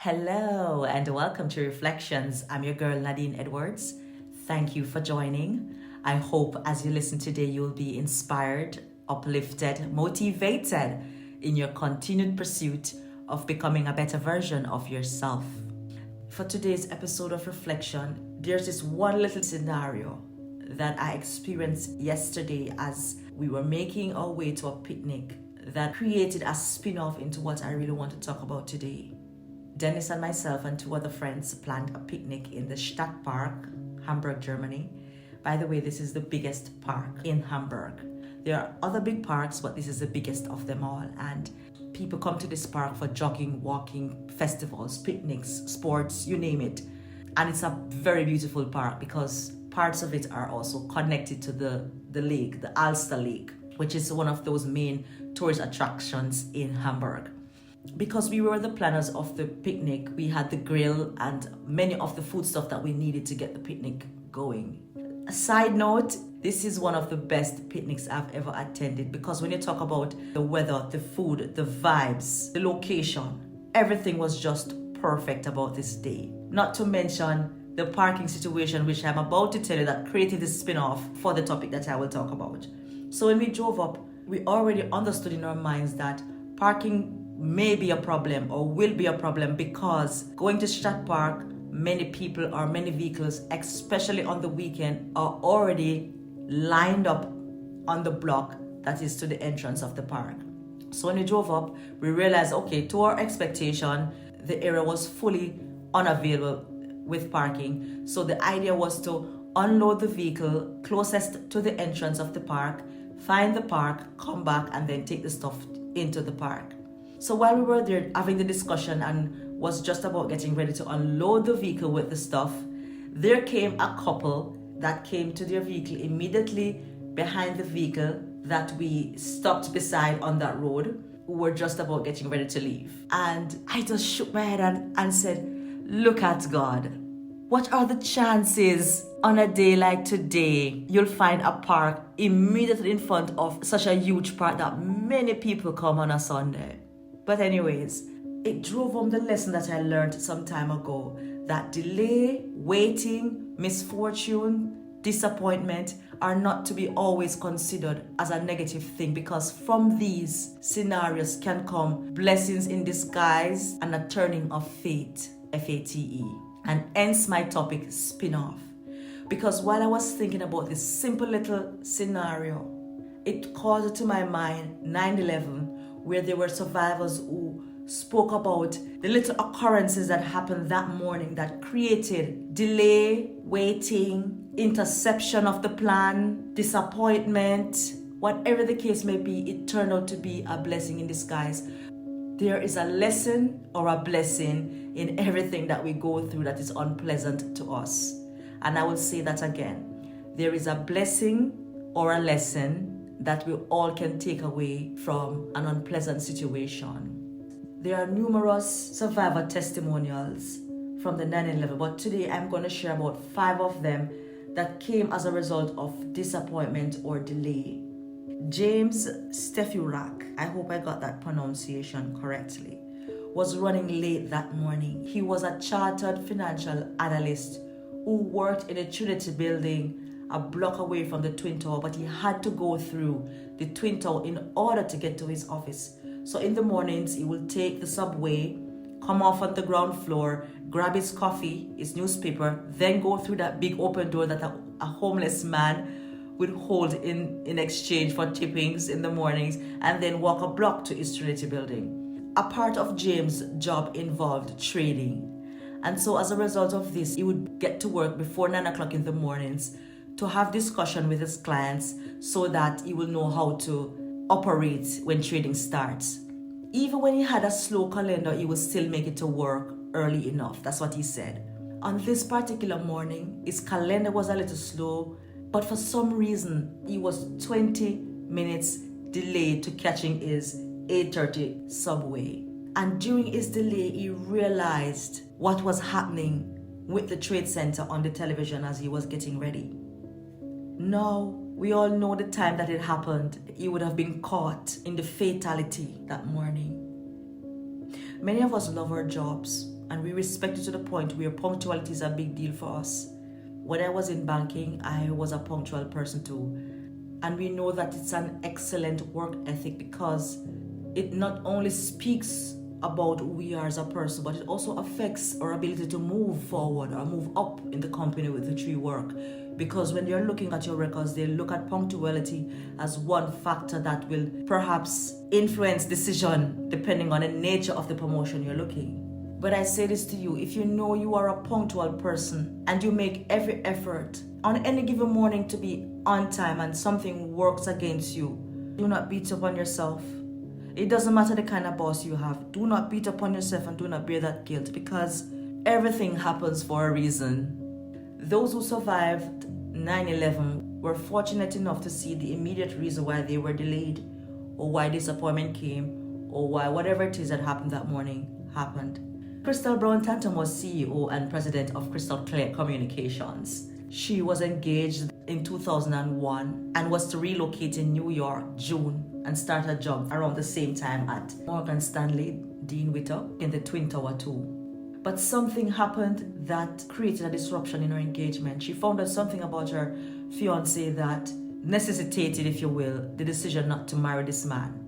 Hello and welcome to Reflections. I'm your girl Nadine Edwards. Thank you for joining. I hope as you listen today you'll be inspired, uplifted, motivated in your continued pursuit of becoming a better version of yourself. For today's episode of Reflection, there's this one little scenario that I experienced yesterday as we were making our way to a picnic that created a spin-off into what I really want to talk about today. Dennis and myself and two other friends planned a picnic in the Stadt Park, Hamburg Germany. By the way, this is the biggest park in Hamburg. There are other big parks, but this is the biggest of them all. And people come to this park for jogging, walking, festivals, picnics, sports, you name it. And it's a very beautiful park because parts of it are also connected to the lake, the Alster Lake, which is one of those main tourist attractions in Hamburg. Because we were the planners of the picnic, we had the grill and many of the food stuff that we needed to get the picnic going. A side note, this is one of the best picnics I've ever attended because when you talk about the weather, the food, the vibes, the location, everything was just perfect about this day. Not to mention the parking situation, which I'm about to tell you that created this spin-off for the topic that I will talk about. So when we drove up, we already understood in our minds that parking may be a problem or will be a problem because going to Stadt Park, many people or many vehicles, especially on the weekend, are already lined up on the block that is to the entrance of the park. So when we drove up, we realized, okay, to our expectation, the area was fully unavailable with parking. So the idea was to unload the vehicle closest to the entrance of the park, find the park, come back, and then take the stuff into the park. So while we were there having the discussion and was just about getting ready to unload the vehicle with the stuff, there came a couple that came to their vehicle immediately behind the vehicle that we stopped beside on that road, who were just about getting ready to leave. And I just shook my head and said, look at God. What are the chances on a day like today you'll find a park immediately in front of such a huge park that many people come on a Sunday? But anyways, it drove home the lesson that I learned some time ago, that delay, waiting, misfortune, disappointment are not to be always considered as a negative thing, because from these scenarios can come blessings in disguise and a turning of fate, F-A-T-E. And hence my topic, spin-off. Because while I was thinking about this simple little scenario, it called to my mind 9/11, where there were survivors who spoke about the little occurrences that happened that morning that created delay, waiting, interception of the plan, disappointment, whatever the case may be. It turned out to be a blessing in disguise. There is a lesson or a blessing in everything that we go through that is unpleasant to us. And I will say that again. There is a blessing or a lesson that we all can take away from an unpleasant situation. There are numerous survivor testimonials from the 9/11, but today I'm going to share about 5 of them that came as a result of disappointment or delay. James Stefurak, I hope I got that pronunciation correctly, was running late that morning. He was a chartered financial analyst who worked in a Trinity building a block away from the Twin Tower, but he had to go through the Twin Tower in order to get to his office. So in the mornings, he will take the subway, come off on the ground floor, grab his coffee, his newspaper, then go through that big open door that a homeless man would hold in exchange for tippings in the mornings, and then walk a block to his Trinity building. A part of James' job involved trading. And so as a result of this, he would get to work before 9 o'clock in the mornings to have discussion with his clients so that he will know how to operate when trading starts. Even when he had a slow calendar, he would still make it to work early enough. That's what he said. On this particular morning, his calendar was a little slow, but for some reason, he was 20 minutes delayed to catching his 8:30 subway. And during his delay, he realized what was happening with the trade center on the television as he was getting ready. Now, we all know the time that it happened. He would have been caught in the fatality that morning. Many of us love our jobs. and we respect it to the point where punctuality is a big deal for us. When I was in banking, I was a punctual person too. And we know that it's an excellent work ethic because it not only speaks about who we are as a person, but it also affects our ability to move forward or move up in the company with which we work. Because when you're looking at your records, they look at punctuality as one factor that will perhaps influence decision depending on the nature of the promotion you're looking. But I say this to you, if you know you are a punctual person and you make every effort on any given morning to be on time and something works against you, do not beat up on yourself. It doesn't matter the kind of boss you have. Do not beat up on yourself and do not bear that guilt because everything happens for a reason. Those who survived 9/11 were fortunate enough to see the immediate reason why they were delayed or why disappointment came or why whatever it is that happened that morning happened. Crystal Brown Tantum was CEO and president of Crystal Clear Communications. She was engaged in 2001 and was to relocate in New York, June, and start a job around the same time at Morgan Stanley, Dean Witter, in the Twin Tower too. But something happened that created a disruption in her engagement. She found out something about her fiance that necessitated, if you will, the decision not to marry this man.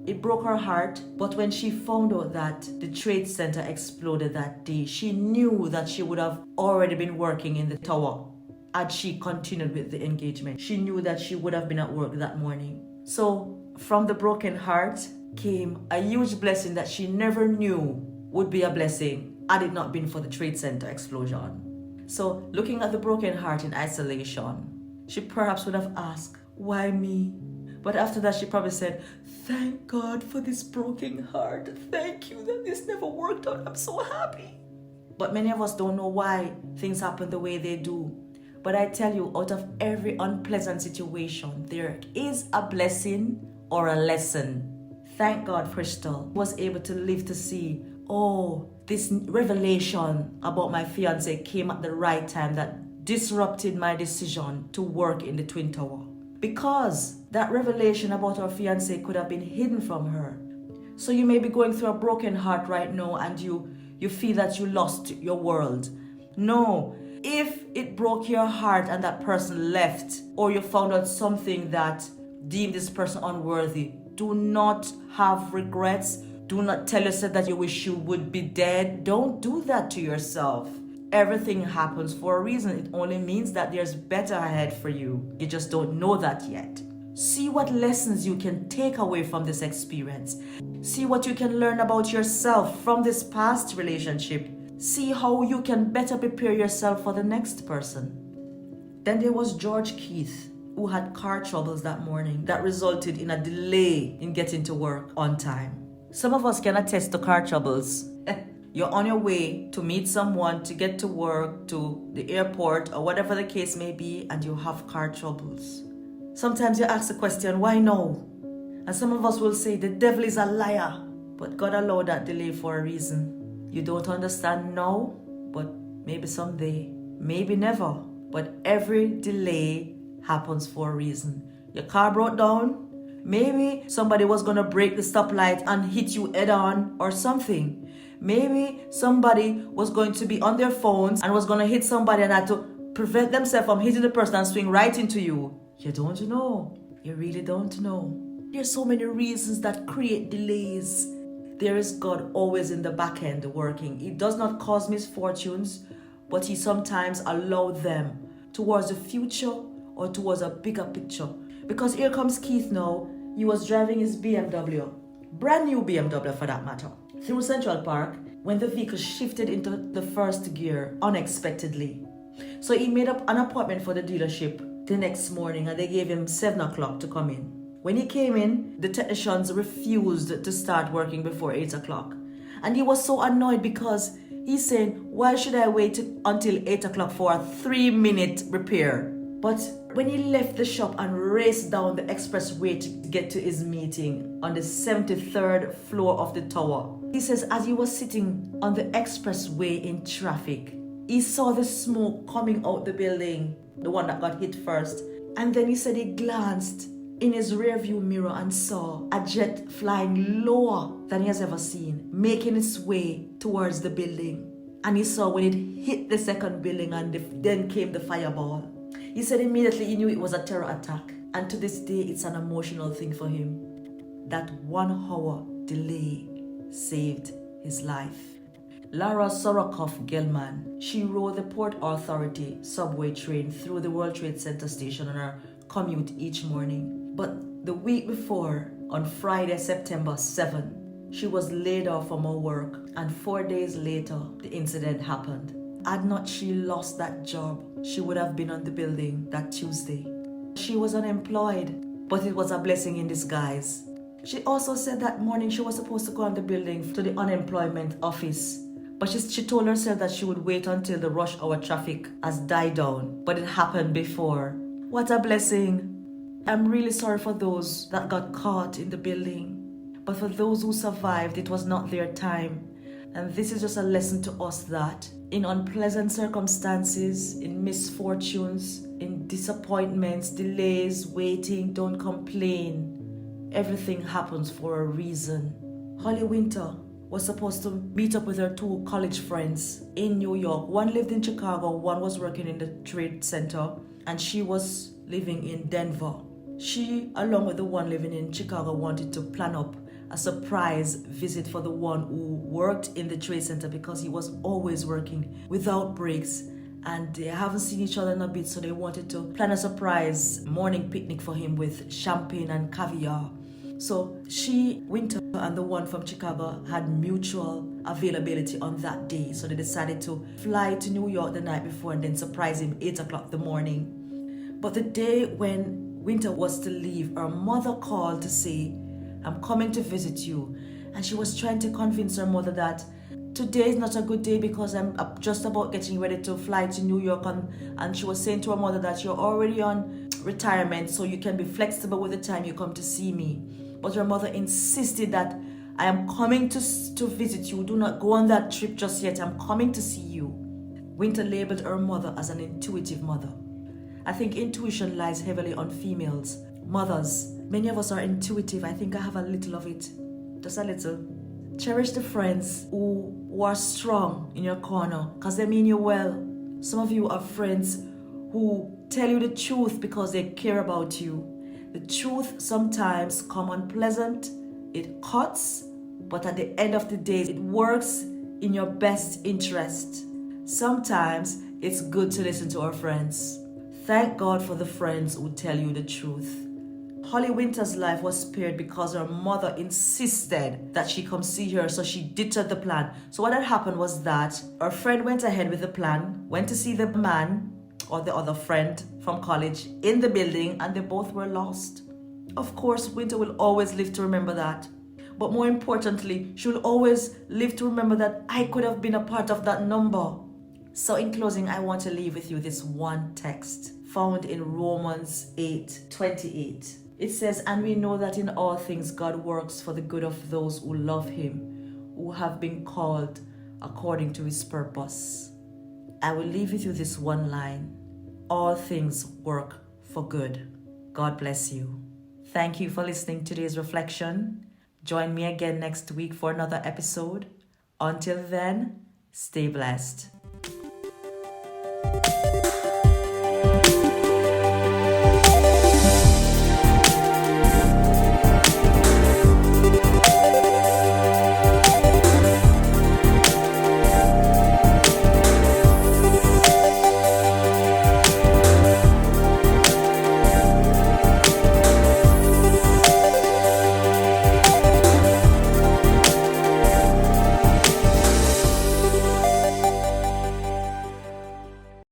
It broke her heart, but when she found out that the Trade Center exploded that day, she knew that she would have already been working in the tower had she continued with the engagement. She knew that she would have been at work that morning. So from the broken heart came a huge blessing that she never knew would be a blessing had it not been for the Trade Center explosion. So looking at the broken heart in isolation, she perhaps would have asked, why me? But after that, she probably said, thank God for this broken heart. Thank you that this never worked out. I'm so happy. But many of us don't know why things happen the way they do. But I tell you, out of every unpleasant situation, there is a blessing or a lesson. Thank God Crystal was able to live to see, oh, this revelation about my fiance came at the right time that disrupted my decision to work in the Twin Tower. Because that revelation about her fiance could have been hidden from her. So you may be going through a broken heart right now and you feel that you lost your world. No, if it broke your heart and that person left, or you found out something that deemed this person unworthy, do not have regrets. Do not tell yourself that you wish you would be dead. Don't do that to yourself. Everything happens for a reason. It only means that there's better ahead for you. You just don't know that yet. See what lessons you can take away from this experience. See what you can learn about yourself from this past relationship. See how you can better prepare yourself for the next person. Then there was George Keith, who had car troubles that morning that resulted in a delay in getting to work on time. Some of us can attest to car troubles. You're on your way to meet someone, to get to work, to the airport, or whatever the case may be, and you have car troubles. Sometimes you ask the question, why no? And some of us will say, the devil is a liar. But God allowed that delay for a reason. You don't understand now, but maybe someday, maybe never. But every delay happens for a reason. Your car broke down. Maybe somebody was going to break the stoplight and hit you head on or something. Maybe somebody was going to be on their phones and was going to hit somebody and had to prevent themselves from hitting the person and swing right into you. You don't know. You really don't know. There's so many reasons that create delays. There is God always in the back end working. He does not cause misfortunes, but He sometimes allows them towards the future or towards a bigger picture. Because here comes Keith now. He was driving his BMW, brand new BMW for that matter, through Central Park when the vehicle shifted into the first gear unexpectedly. So he made up an appointment for the dealership the next morning and they gave him 7 o'clock to come in. When he came in, the technicians refused to start working before 8 o'clock. And he was so annoyed because he's saying, why should I wait until 8 o'clock for a 3-minute repair? But when he left the shop and raced down the expressway to get to his meeting on the 73rd floor of the tower, he says as he was sitting on the expressway in traffic, he saw the smoke coming out the building, the one that got hit first. And then he said he glanced in his rearview mirror and saw a jet flying lower than he has ever seen, making its way towards the building. And he saw when it hit the second building and then came the fireball. He said immediately he knew it was a terror attack. And to this day, it's an emotional thing for him. That 1 hour delay saved his life. Lara Sorokoff-Gelman, she rode the Port Authority subway train through the World Trade Center station on her commute each morning. But the week before, on Friday, September 7, she was laid off from her work, and 4 days later, the incident happened. Had not she lost that job, she would have been on the building that Tuesday. She was unemployed, but it was a blessing in disguise. She also said that morning she was supposed to go on the building to the unemployment office, but she told herself that she would wait until the rush hour traffic has died down, but it happened before. What a blessing. I'm really sorry for those that got caught in the building, but for those who survived, it was not their time. And this is just a lesson to us that in unpleasant circumstances, in misfortunes, in disappointments, delays, waiting, don't complain. Everything happens for a reason. Holly Winter was supposed to meet up with her 2 college friends in New York. One lived in Chicago, one was working in the Trade Center, and she was living in Denver. She, along with the one living in Chicago, wanted to plan up a surprise visit for the one who worked in the Trade Center because he was always working without breaks, and they haven't seen each other in a bit, so they wanted to plan a surprise morning picnic for him with champagne and caviar. So she, Winter, and the one from Chicago had mutual availability on that day, so they decided to fly to New York the night before and then surprise him 8 o'clock in the morning. But the day when Winter was to leave, her mother called to say, "I'm coming to visit you." And she was trying to convince her mother that today is not a good day because I'm just about getting ready to fly to New York. And she was saying to her mother that you're already on retirement, so you can be flexible with the time you come to see me. But her mother insisted that I am coming to visit you. Do not go on that trip just yet. I'm coming to see you. Winter labeled her mother as an intuitive mother. I think intuition lies heavily on females, mothers. Many of us are intuitive. I think I have a little of it, just a little. Cherish the friends who are strong in your corner because they mean you well. Some of you are friends who tell you the truth because they care about you. The truth sometimes comes unpleasant, it cuts, but at the end of the day, it works in your best interest. Sometimes it's good to listen to our friends. Thank God for the friends who tell you the truth. Holly Winter's life was spared because her mother insisted that she come see her, so she ditched the plan. So what had happened was that her friend went ahead with the plan, went to see the man or the other friend from college in the building, and they both were lost. Of course, Winter will always live to remember that. But more importantly, she will always live to remember that I could have been a part of that number. So in closing, I want to leave with you this one text found in Romans 8:28. It says, "And we know that in all things God works for the good of those who love him, who have been called according to his purpose." I will leave with you this one line. All things work for good. God bless you. Thank you for listening to today's reflection. Join me again next week for another episode. Until then, stay blessed.